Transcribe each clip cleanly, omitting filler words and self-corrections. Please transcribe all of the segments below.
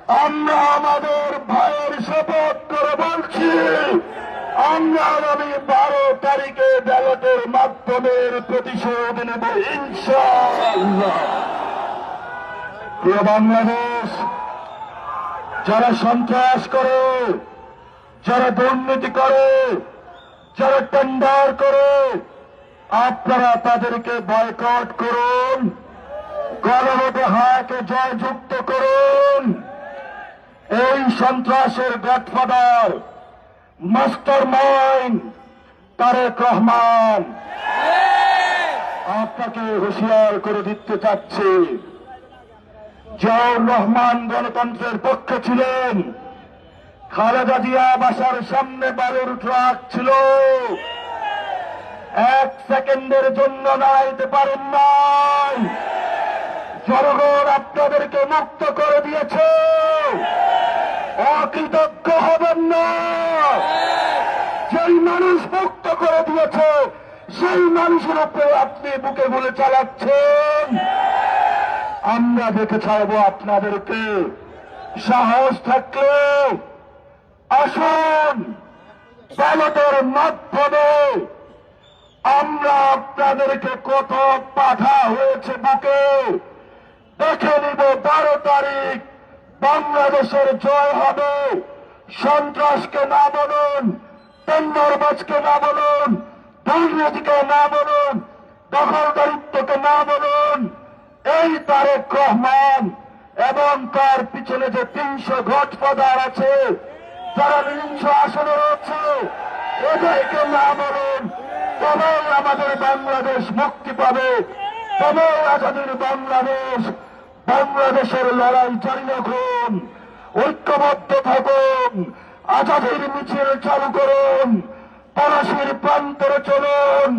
আমরা আমাদের ভাইয়ের শপথ করে বলছি, আমরা আগামী 12 তারিখে ব্যালটের মাধ্যমে প্রতিশোধ নেব ইনশাআল্লাহ। প্রিয় বাংলাদেশ, যারা সন্ত্রাস করে, যারা দুর্নীতি করে, যারা টেন্ডার করে, আপনারা তাদেরকে বয়কট করুন, গণভোটে হাকে জয়যুক্ত করুন। এই সন্ত্রাসের godfather, master mind Tarique Rahman আপনাকে হুঁশিয়ার করে দিতে চাচ্ছে। জিয়াউর রহমান গণতন্ত্রের পক্ষে ছিলেন, খালেদা জিয়া বাসার সামনে বালুর ট্রাক ছিল, 1 সেকেন্ডের জন্য নাড়াইতে পারেন নাই। জনগণ আপনাদেরকে মুক্ত করে দিয়েছে, অকৃতজ্ঞ হবেন না। যেই মানুষ মুক্ত করে দিয়েছে সেই মানুষের উপরে আপনি বুকে গুলি চালাচ্ছেন। আমরা দেখে ছাড়বো আপনাদেরকে। সাহস থাকলে আসুন, ব্যালটের মাধ্যমে আমরা আপনাদেরকে কত পাঠা হয়েছে বুকে দেখে নিব। 12 তারিখ বাংলাদেশের জয় হবে। সন্ত্রাসকে না বলুন, টেন্ডারবাজকে না বলুন, দুর্নীতিকে না বলুন, দখলদারিত্বকে না বলুন। এই তারেক রহমান এবং তার পিছনে যে 300 গডফাদার আছে, যারা 300 আসনে রয়েছে, এদেরকে না বলুন। তবেই আমাদের বাংলাদেশ মুক্তি পাবে, তবেই আজাদের বাংলাদেশ। বাংলাদেশের লড়াই জারি রাখুন, ঐক্যবদ্ধ থাকুন, আজাদের মিছিল চালু করুন, পলাশির প্রান্তরে চলুন।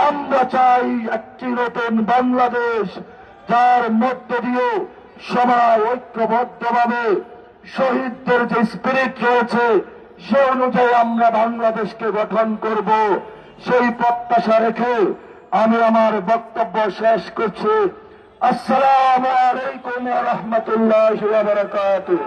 আমরা চাই একটি নতুন বাংলাদেশ, যার মধ্য দিয়ে সবাই ঐক্যবদ্ধভাবে শহীদদের যে স্পিরিট রয়েছে সে অনুযায়ী আমরা বাংলাদেশকে গঠন করব। সেই প্রত্যাশা রেখে আমি আমার বক্তব্য শেষ করছি। আসসালামু আলাইকুম ওয়া রাহমাতুল্লাহি ওয়া বারাকাতুহু।